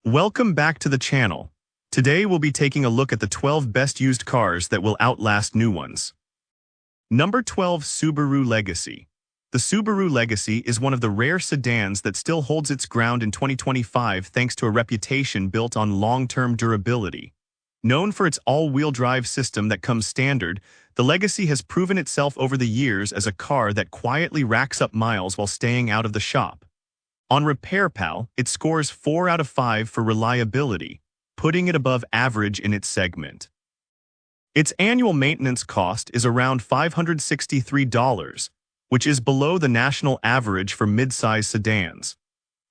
Welcome back to the channel. Today we'll be taking a look at the 12 best used cars that will outlast new ones. Number 12, Subaru Legacy. The Subaru Legacy is one of the rare sedans that still holds its ground in 2025 thanks to a reputation built on long-term durability. Known for its all-wheel drive system that comes standard, the Legacy has proven itself over the years as a car that quietly racks up miles while staying out of the shop. On RepairPal, it scores 4 out of 5 for reliability, putting it above average in its segment. Its annual maintenance cost is around $563, which is below the national average for mid-size sedans.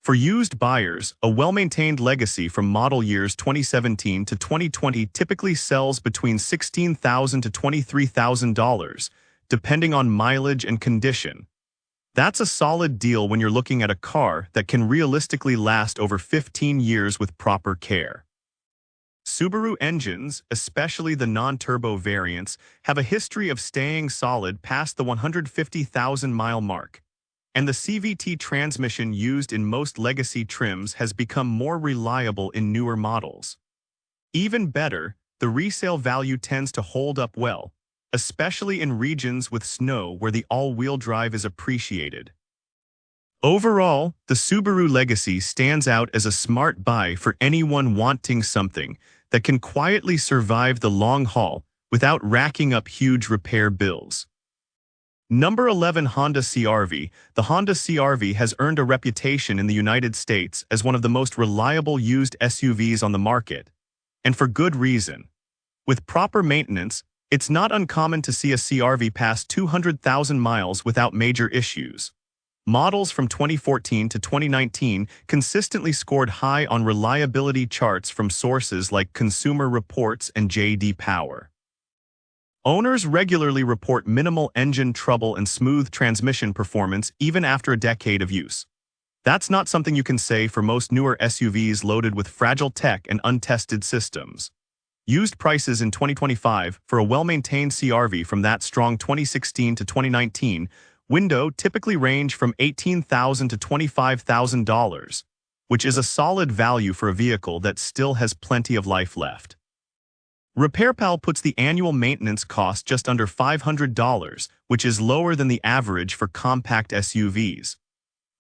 For used buyers, a well-maintained Legacy from model years 2017 to 2020 typically sells between $16,000 to $23,000, depending on mileage and condition. That's a solid deal when you're looking at a car that can realistically last over 15 years with proper care. Subaru engines, especially the non-turbo variants, have a history of staying solid past the 150,000-mile mark, and the CVT transmission used in most Legacy trims has become more reliable in newer models. Even better, the resale value tends to hold up well, especially in regions with snow where the all-wheel drive is appreciated. Overall, the Subaru Legacy stands out as a smart buy for anyone wanting something that can quietly survive the long haul without racking up huge repair bills. Number 11, Honda CR-V. The Honda CR-V has earned a reputation in the United States as one of the most reliable used SUVs on the market, and for good reason. With proper maintenance, it's not uncommon to see a CR-V pass 200,000 miles without major issues. Models from 2014 to 2019 consistently scored high on reliability charts from sources like Consumer Reports and J.D. Power. Owners regularly report minimal engine trouble and smooth transmission performance even after a decade of use. That's not something you can say for most newer SUVs loaded with fragile tech and untested systems. Used prices in 2025 for a well-maintained CR-V from that strong 2016 to 2019 window typically range from $18,000 to $25,000, which is a solid value for a vehicle that still has plenty of life left. RepairPal puts the annual maintenance cost just under $500, which is lower than the average for compact SUVs.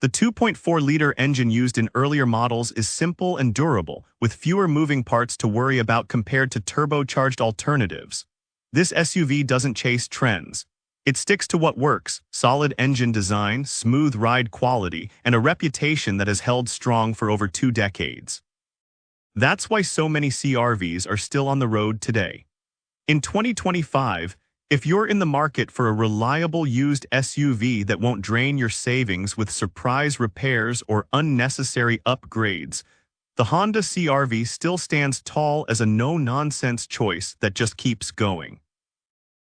The 2.4-liter engine used in earlier models is simple and durable, with fewer moving parts to worry about compared to turbocharged alternatives. This SUV doesn't chase trends. It sticks to what works: solid engine design, smooth ride quality, and a reputation that has held strong for over 2 decades. That's why so many CR-Vs are still on the road today. In 2025, if you're in the market for a reliable used SUV that won't drain your savings with surprise repairs or unnecessary upgrades, the Honda CR-V still stands tall as a no-nonsense choice that just keeps going.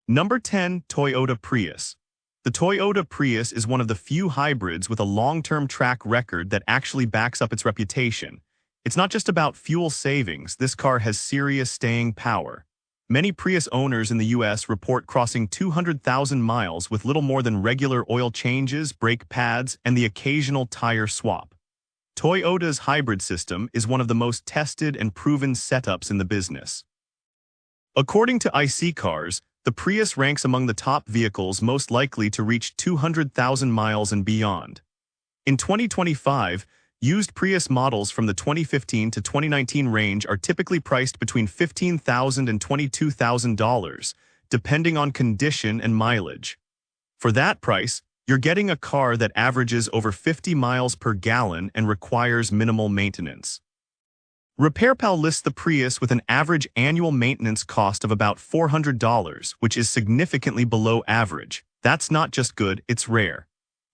Number 10, Toyota Prius. The Toyota Prius is one of the few hybrids with a long-term track record that actually backs up its reputation. It's not just about fuel savings, this car has serious staying power. Many Prius owners in the US report crossing 200,000 miles with little more than regular oil changes, brake pads, and the occasional tire swap. Toyota's hybrid system is one of the most tested and proven setups in the business. According to iSeeCars, the Prius ranks among the top vehicles most likely to reach 200,000 miles and beyond. In 2025, used Prius models from the 2015 to 2019 range are typically priced between $15,000 and $22,000, depending on condition and mileage. For that price, you're getting a car that averages over 50 miles per gallon and requires minimal maintenance. RepairPal lists the Prius with an average annual maintenance cost of about $400, which is significantly below average. That's not just good, it's rare.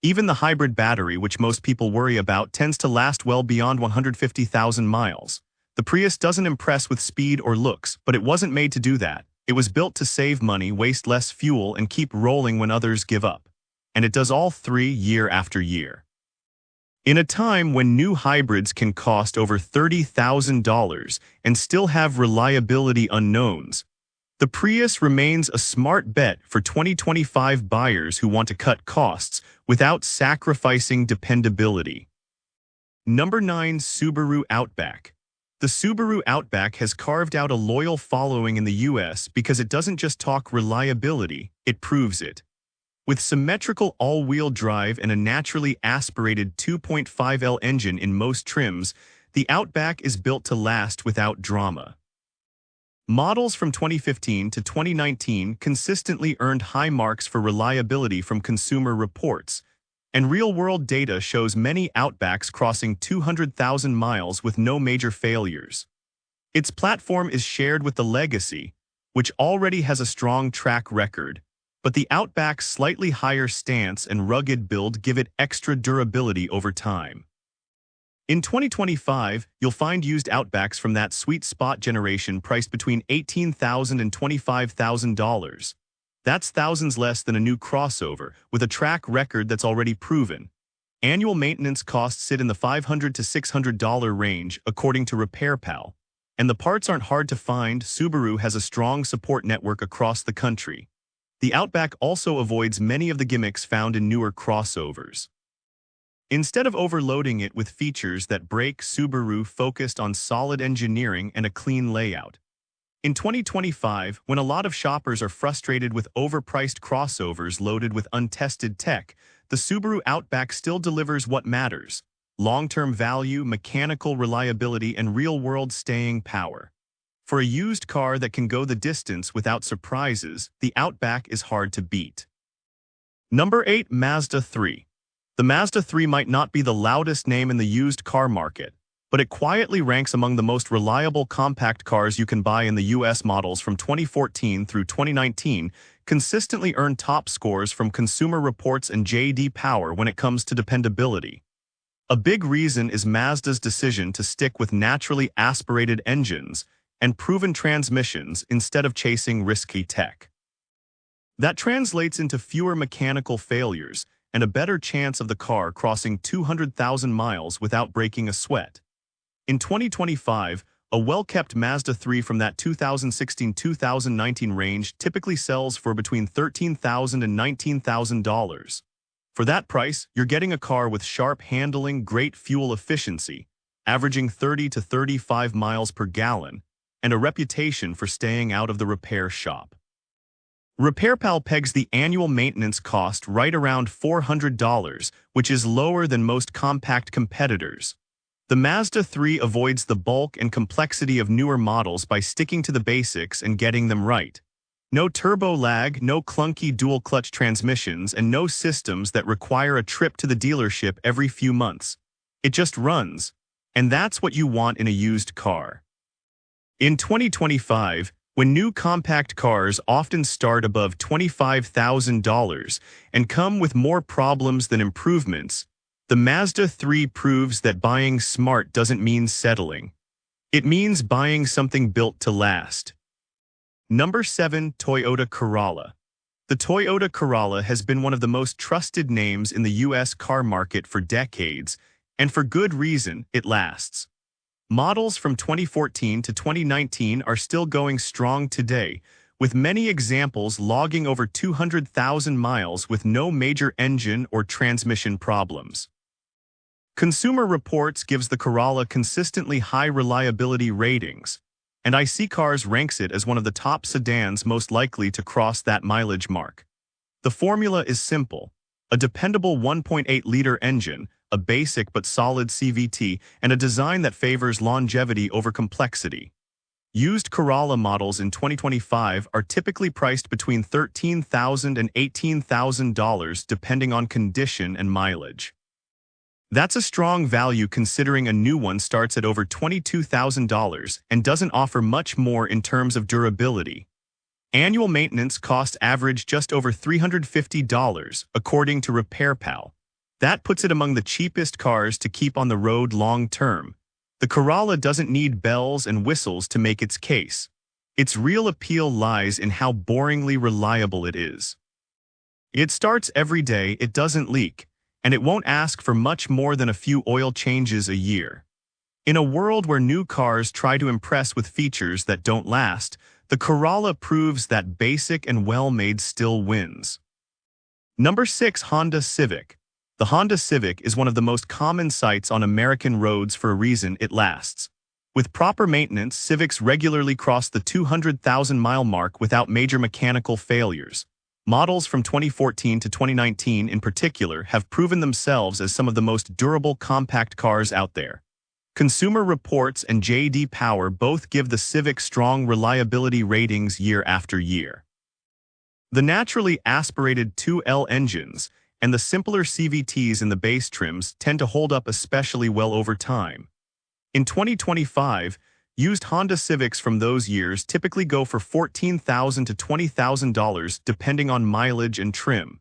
Even the hybrid battery, which most people worry about, tends to last well beyond 150,000 miles. The Prius doesn't impress with speed or looks, but it wasn't made to do that. It was built to save money, waste less fuel, and keep rolling when others give up. And it does all three year after year. In a time when new hybrids can cost over $30,000 and still have reliability unknowns, the Prius remains a smart bet for 2025 buyers who want to cut costs without sacrificing dependability. Number 9, Subaru Outback. The Subaru Outback has carved out a loyal following in the US because it doesn't just talk reliability, it proves it. With symmetrical all-wheel drive and a naturally aspirated 2.5L engine in most trims, the Outback is built to last without drama. Models from 2015 to 2019 consistently earned high marks for reliability from Consumer Reports, and real-world data shows many Outbacks crossing 200,000 miles with no major failures. Its platform is shared with the Legacy, which already has a strong track record, but the Outback's slightly higher stance and rugged build give it extra durability over time. In 2025, you'll find used Outbacks from that sweet spot generation priced between $18,000 and $25,000. That's thousands less than a new crossover, with a track record that's already proven. Annual maintenance costs sit in the $500 to $600 range, according to RepairPal. And the parts aren't hard to find. Subaru has a strong support network across the country. The Outback also avoids many of the gimmicks found in newer crossovers. Instead of overloading it with features that break, Subaru focused on solid engineering and a clean layout. In 2025, when a lot of shoppers are frustrated with overpriced crossovers loaded with untested tech, the Subaru Outback still delivers what matters: long-term value, mechanical reliability, and real-world staying power. For a used car that can go the distance without surprises, the Outback is hard to beat. Number 8. Mazda 3. The Mazda 3 might not be the loudest name in the used car market, but it quietly ranks among the most reliable compact cars you can buy in the US. Models from 2014 through 2019 consistently earn top scores from Consumer Reports and J.D. Power when it comes to dependability. A big reason is Mazda's decision to stick with naturally aspirated engines and proven transmissions instead of chasing risky tech. That translates into fewer mechanical failures and a better chance of the car crossing 200,000 miles without breaking a sweat. In 2025, a well-kept Mazda 3 from that 2016-2019 range typically sells for between $13,000 and $19,000. For that price, you're getting a car with sharp handling, great fuel efficiency, averaging 30 to 35 miles per gallon, and a reputation for staying out of the repair shop. RepairPal pegs the annual maintenance cost right around $400, which is lower than most compact competitors. The Mazda 3 avoids the bulk and complexity of newer models by sticking to the basics and getting them right. No turbo lag, no clunky dual-clutch transmissions, and no systems that require a trip to the dealership every few months. It just runs, and that's what you want in a used car. In 2025, when new compact cars often start above $25,000 and come with more problems than improvements, the Mazda 3 proves that buying smart doesn't mean settling. It means buying something built to last. Number 7. Toyota Corolla. The Toyota Corolla has been one of the most trusted names in the US car market for decades, and for good reason. It lasts. Models from 2014 to 2019 are still going strong today, with many examples logging over 200,000 miles with no major engine or transmission problems. Consumer Reports gives the Corolla consistently high reliability ratings, and iSeeCars ranks it as one of the top sedans most likely to cross that mileage mark. The formula is simple: a dependable 1.8-liter engine, a basic but solid CVT, and a design that favors longevity over complexity. Used Corolla models in 2025 are typically priced between $13,000 and $18,000 depending on condition and mileage. That's a strong value considering a new one starts at over $22,000 and doesn't offer much more in terms of durability. Annual maintenance costs average just over $350, according to RepairPal. That puts it among the cheapest cars to keep on the road long term. The Corolla doesn't need bells and whistles to make its case. Its real appeal lies in how boringly reliable it is. It starts every day, it doesn't leak, and it won't ask for much more than a few oil changes a year. In a world where new cars try to impress with features that don't last, the Corolla proves that basic and well-made still wins. Number 6. Honda Civic. The Honda Civic is one of the most common sights on American roads for a reason: it lasts. With proper maintenance, Civics regularly cross the 200,000-mile mark without major mechanical failures. Models from 2014 to 2019 in particular have proven themselves as some of the most durable compact cars out there. Consumer Reports and J.D. Power both give the Civic strong reliability ratings year after year. The naturally aspirated 2L engines and the simpler CVTs in the base trims tend to hold up especially well over time. In 2025, used Honda Civics from those years typically go for $14,000 to $20,000 depending on mileage and trim.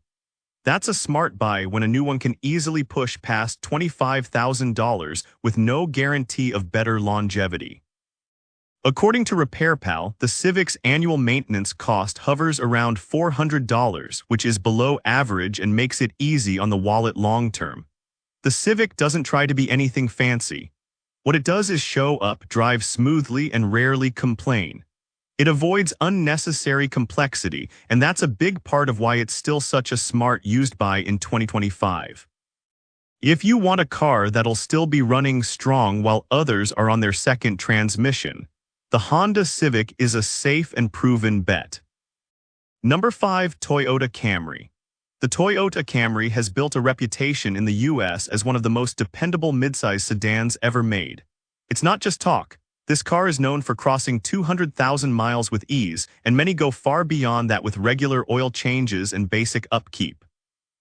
That's a smart buy when a new one can easily push past $25,000 with no guarantee of better longevity. According to RepairPal, the Civic's annual maintenance cost hovers around $400, which is below average and makes it easy on the wallet long term. The Civic doesn't try to be anything fancy. What it does is show up, drive smoothly, and rarely complain. It avoids unnecessary complexity, and that's a big part of why it's still such a smart used buy in 2025. If you want a car that'll still be running strong while others are on their second transmission, the Honda Civic is a safe and proven bet. Number 5. Toyota Camry. The Toyota Camry has built a reputation in the US as one of the most dependable midsize sedans ever made. It's not just talk. This car is known for crossing 200,000 miles with ease, and many go far beyond that with regular oil changes and basic upkeep.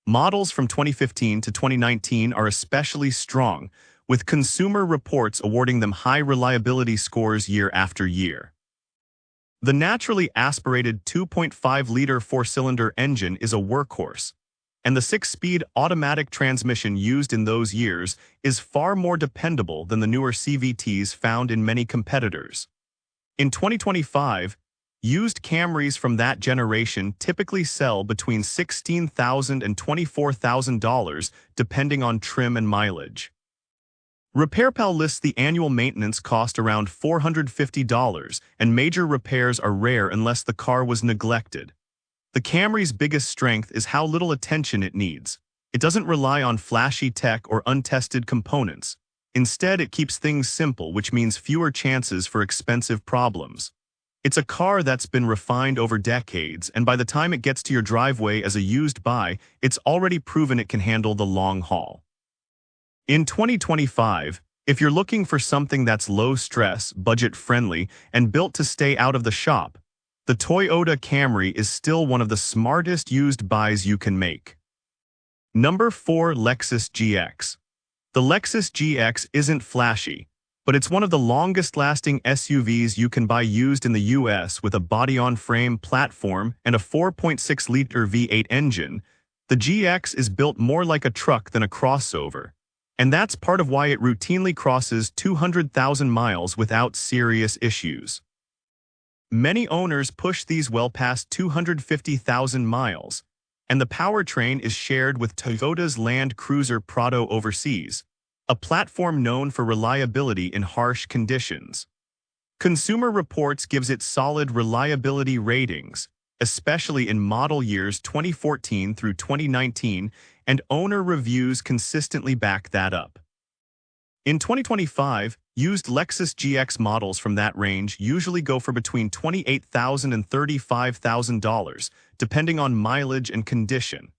Models from 2015 to 2019 are especially strong, with Consumer Reports awarding them high reliability scores year after year. The naturally aspirated 2.5-liter four-cylinder engine is a workhorse, and the 6-speed automatic transmission used in those years is far more dependable than the newer CVTs found in many competitors. In 2025, used Camrys from that generation typically sell between $16,000 and $24,000 depending on trim and mileage. RepairPal lists the annual maintenance cost around $450, and major repairs are rare unless the car was neglected. The Camry's biggest strength is how little attention it needs. It doesn't rely on flashy tech or untested components. Instead, it keeps things simple, which means fewer chances for expensive problems. It's a car that's been refined over decades, and by the time it gets to your driveway as a used buy, it's already proven it can handle the long haul. In 2025, if you're looking for something that's low-stress, budget-friendly, and built to stay out of the shop, the Toyota Camry is still one of the smartest used buys you can make. Number 4. Lexus GX. The Lexus GX isn't flashy, but it's one of the longest-lasting SUVs you can buy used in the US with a body-on-frame platform and a 4.6-liter V8 engine. The GX is built more like a truck than a crossover, and that's part of why it routinely crosses 200,000 miles without serious issues. Many owners push these well past 250,000 miles, and the powertrain is shared with Toyota's Land Cruiser Prado overseas, a platform known for reliability in harsh conditions. Consumer Reports gives it solid reliability ratings, especially in model years 2014 through 2019, and owner reviews consistently back that up. In 2025, used Lexus GX models from that range usually go for between $28,000 and $35,000, depending on mileage and condition.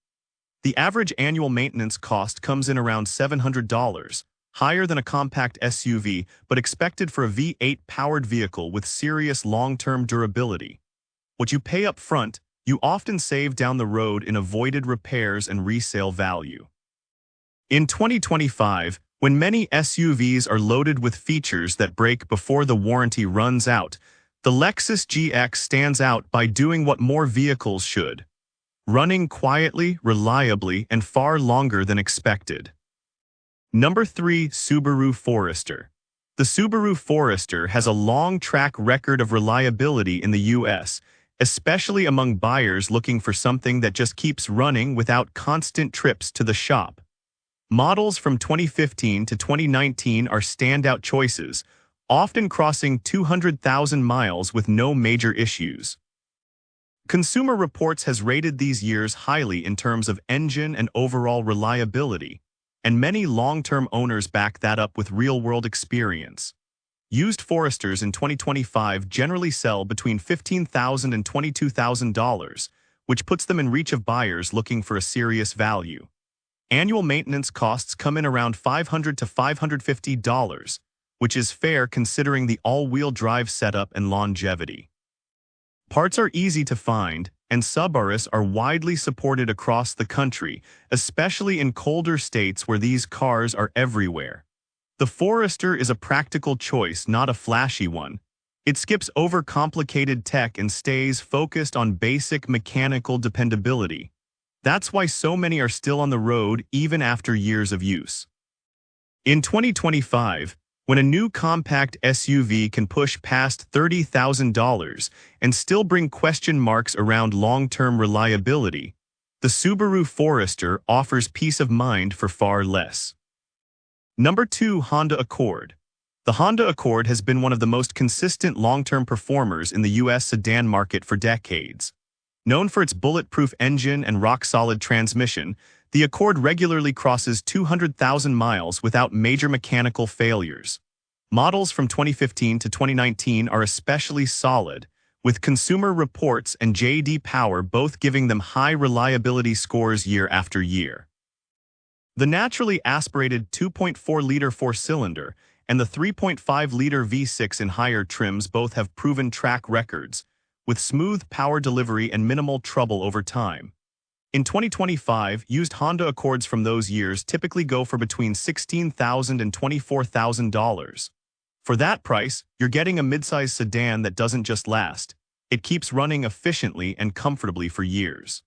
The average annual maintenance cost comes in around $700, higher than a compact SUV, but expected for a V8-powered vehicle with serious long-term durability. What you pay up front, you often save down the road in avoided repairs and resale value. In 2025, when many SUVs are loaded with features that break before the warranty runs out, the Lexus GX stands out by doing what more vehicles should: running quietly, reliably, and far longer than expected. Number 3. Subaru Forester. The Subaru Forester has a long track record of reliability in the US, especially among buyers looking for something that just keeps running without constant trips to the shop. Models from 2015 to 2019 are standout choices, often crossing 200,000 miles with no major issues. Consumer Reports has rated these years highly in terms of engine and overall reliability, and many long-term owners back that up with real-world experience. Used Foresters in 2025 generally sell between $15,000 and $22,000, which puts them in reach of buyers looking for a serious value. Annual maintenance costs come in around $500 to $550, which is fair considering the all-wheel drive setup and longevity. Parts are easy to find, and Subarus are widely supported across the country, especially in colder states where these cars are everywhere. The Forester is a practical choice, not a flashy one. It skips over complicated tech and stays focused on basic mechanical dependability. That's why so many are still on the road even after years of use. In 2025, when a new compact SUV can push past $30,000 and still bring question marks around long-term reliability, the Subaru Forester offers peace of mind for far less. Number 2. Honda Accord. The Honda Accord has been one of the most consistent long-term performers in the U.S. sedan market for decades. Known for its bulletproof engine and rock-solid transmission, the Accord regularly crosses 200,000 miles without major mechanical failures. Models from 2015 to 2019 are especially solid, with Consumer Reports and J.D. Power both giving them high reliability scores year after year. The naturally aspirated 2.4-liter four-cylinder and the 3.5-liter V6 in higher trims both have proven track records, with smooth power delivery and minimal trouble over time. In 2025, used Honda Accords from those years typically go for between $16,000 and $24,000. For that price, you're getting a midsize sedan that doesn't just last, it keeps running efficiently and comfortably for years.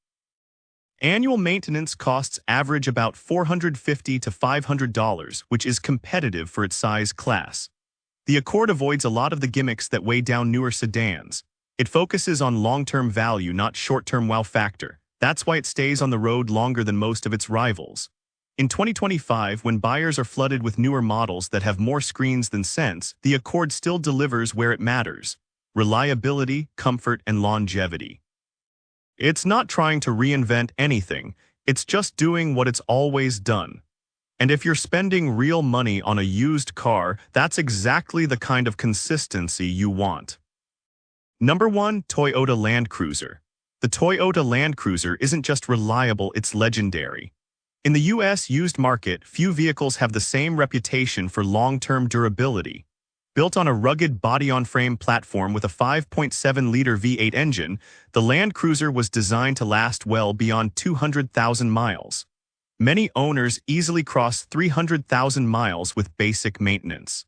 Annual maintenance costs average about $450 to $500, which is competitive for its size class. The Accord avoids a lot of the gimmicks that weigh down newer sedans. It focuses on long-term value, not short-term wow factor. That's why it stays on the road longer than most of its rivals. In 2025, when buyers are flooded with newer models that have more screens than sense, the Accord still delivers where it matters: reliability, comfort, and longevity. It's not trying to reinvent anything, it's just doing what it's always done. And if you're spending real money on a used car, that's exactly the kind of consistency you want. Number 1. Toyota Land Cruiser. The Toyota Land Cruiser isn't just reliable, it's legendary. In the U.S. used market, few vehicles have the same reputation for long-term durability. Built on a rugged body-on-frame platform with a 5.7-liter V8 engine, the Land Cruiser was designed to last well beyond 200,000 miles. Many owners easily cross 300,000 miles with basic maintenance.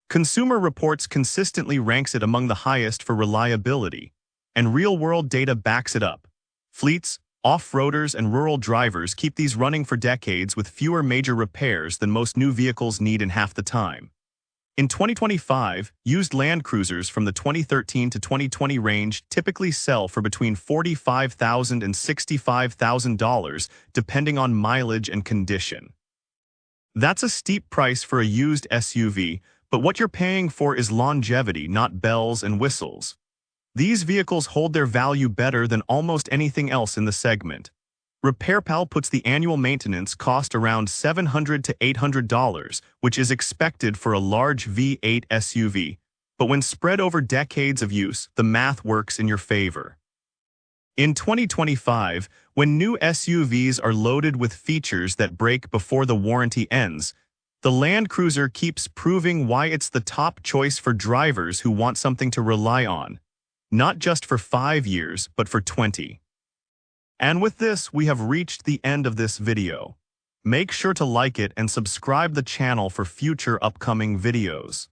Consumer Reports consistently ranks it among the highest for reliability, and real-world data backs it up. Fleets, off-roaders, and rural drivers keep these running for decades with fewer major repairs than most new vehicles need in half the time. In 2025, used Land Cruisers from the 2013 to 2020 range typically sell for between $45,000 and $65,000, depending on mileage and condition. That's a steep price for a used SUV, but what you're paying for is longevity, not bells and whistles. These vehicles hold their value better than almost anything else in the segment. RepairPal puts the annual maintenance cost around $700 to $800, which is expected for a large V8 SUV. But when spread over decades of use, the math works in your favor. In 2025, when new SUVs are loaded with features that break before the warranty ends, the Land Cruiser keeps proving why it's the top choice for drivers who want something to rely on, not just for 5 years, but for 20. And with this, we have reached the end of this video. Make sure to like it and subscribe the channel for future upcoming videos.